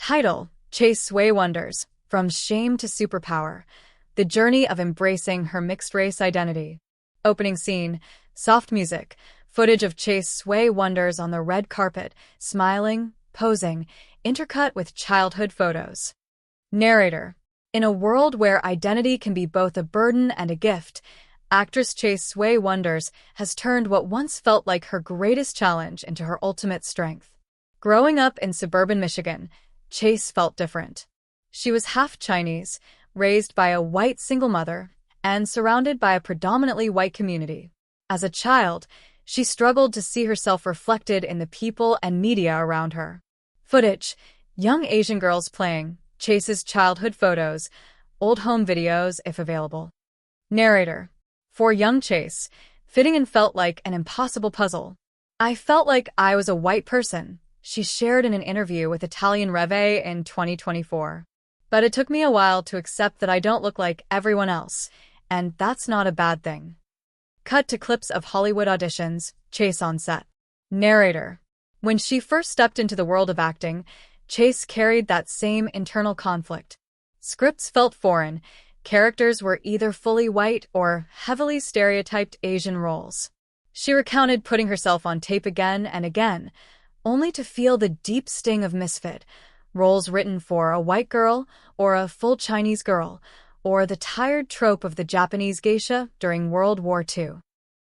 Title: Chase Sui Wonders, From Shame to Superpower. The Journey of Embracing Her Mixed-Race Identity. Opening scene: soft music, footage of Chase Sui Wonders on the red carpet, smiling, posing, intercut with childhood photos. Narrator: in a world where identity can be both a burden and a gift, actress Chase Sui Wonders has turned what once felt like her greatest challenge into her ultimate strength. Growing up in suburban Michigan, Chase felt different. She was half Chinese, raised by a white single mother, and surrounded by a predominantly white community. As a child, she struggled to see herself reflected in the people and media around her. Footage: young Asian girls playing, Chase's childhood photos, old home videos if available. Narrator: for young Chase, fitting in felt like an impossible puzzle. "I felt like I was a white person," she shared in an interview with Italian Reve in 2024. "But it took me a while to accept that I don't look like everyone else, and that's not a bad thing." Cut to clips of Hollywood auditions, Chase on set. Narrator: when she first stepped into the world of acting, Chase carried that same internal conflict. Scripts felt foreign. Characters were either fully white or heavily stereotyped Asian roles. She recounted putting herself on tape again and again, only to feel the deep sting of misfit, roles written for a white girl or a full Chinese girl, or the tired trope of the Japanese geisha during World War II.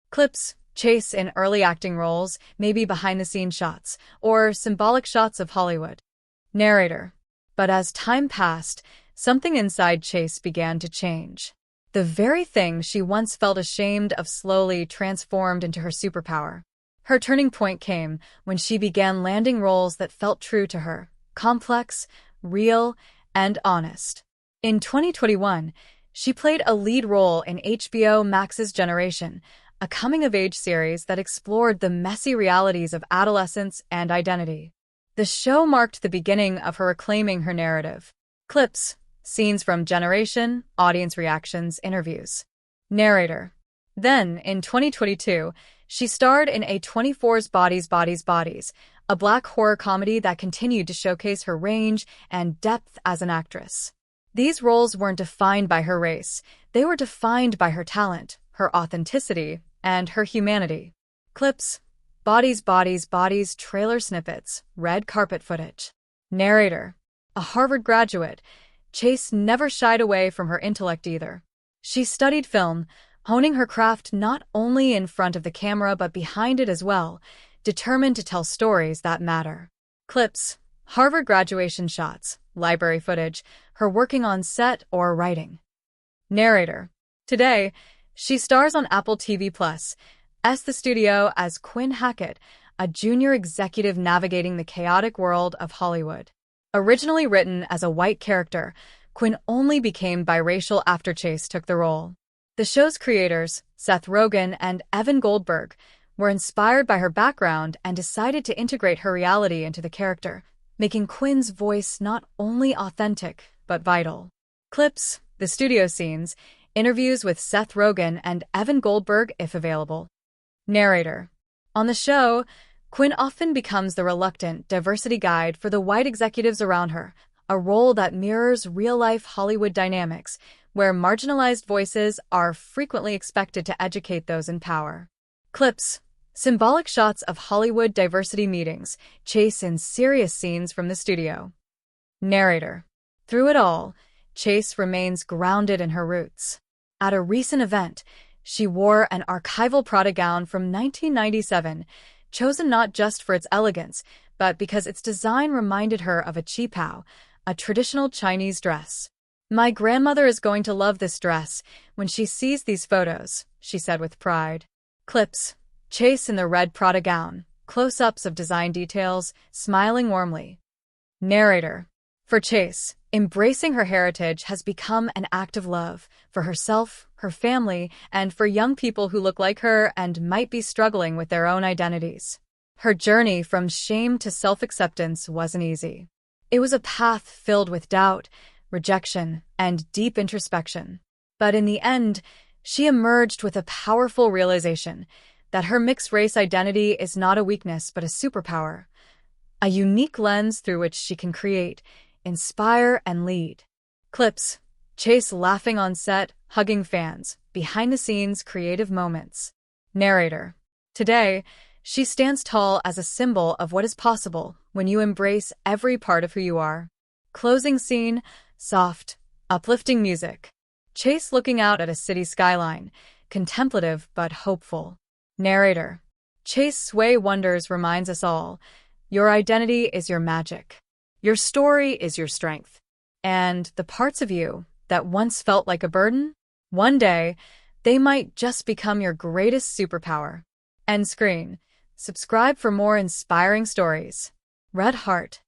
Clips: Chase in early acting roles, maybe behind-the-scenes shots, or symbolic shots of Hollywood. Narrator: but as time passed, something inside Chase began to change. The very thing she once felt ashamed of slowly transformed into her superpower. Her turning point came when she began landing roles that felt true to her, complex, real, and honest. In 2021, she played a lead role in HBO Max's Generation, a coming-of-age series that explored the messy realities of adolescence and identity. The show marked the beginning of her reclaiming her narrative. Clips: scenes from Generation, audience reactions, interviews. Narrator: then, in 2022, she starred in A24's Bodies, a black horror comedy that continued to showcase her range and depth as an actress. These roles weren't defined by her race, they were defined by her talent, her authenticity, and her humanity. Clips: Bodies, trailer snippets, red carpet footage. Narrator: a Harvard graduate, Chase never shied away from her intellect either. She studied film, honing her craft not only in front of the camera but behind it as well, determined to tell stories that matter. Clips: Harvard graduation shots, library footage, her working on set or writing. Narrator: today, she stars on Apple TV+, The Studio as Quinn Hackett, a junior executive navigating the chaotic world of Hollywood. Originally written as a white character, Quinn only became biracial after Chase took the role. The show's creators, Seth Rogen and Evan Goldberg, were inspired by her background and decided to integrate her reality into the character, making Quinn's voice not only authentic, but vital. Clips: the studio scenes, interviews with Seth Rogen and Evan Goldberg if available. Narrator: on the show, Quinn often becomes the reluctant diversity guide for the white executives around her, a role that mirrors real-life Hollywood dynamics, where marginalized voices are frequently expected to educate those in power. Clips: symbolic shots of Hollywood diversity meetings, Chase in serious scenes from the studio. Narrator: through it all, Chase remains grounded in her roots. At a recent event, she wore an archival Prada gown from 1997, chosen not just for its elegance, but because its design reminded her of a qipao, a traditional Chinese dress. "My grandmother is going to love this dress when she sees these photos," she said with pride. Clips: Chase in the red Prada gown, close-ups of design details, smiling warmly. Narrator: for Chase, embracing her heritage has become an act of love for herself, her family, and for young people who look like her and might be struggling with their own identities. Her journey from shame to self-acceptance wasn't easy. It was a path filled with doubt, rejection, and deep introspection. But in the end, she emerged with a powerful realization that her mixed-race identity is not a weakness but a superpower, a unique lens through which she can create, inspire, and lead. Clips: Chase laughing on set, hugging fans, behind-the-scenes creative moments. Narrator: Today, she stands tall as a symbol of what is possible when you embrace every part of who you are. Closing scene: soft, uplifting music. Chase looking out at a city skyline, contemplative but hopeful. Narrator: Chase Sui Wonders reminds us all, your identity is your magic. Your story is your strength. And the parts of you that once felt like a burden, one day, they might just become your greatest superpower. End screen. Subscribe for more inspiring stories. Red Heart.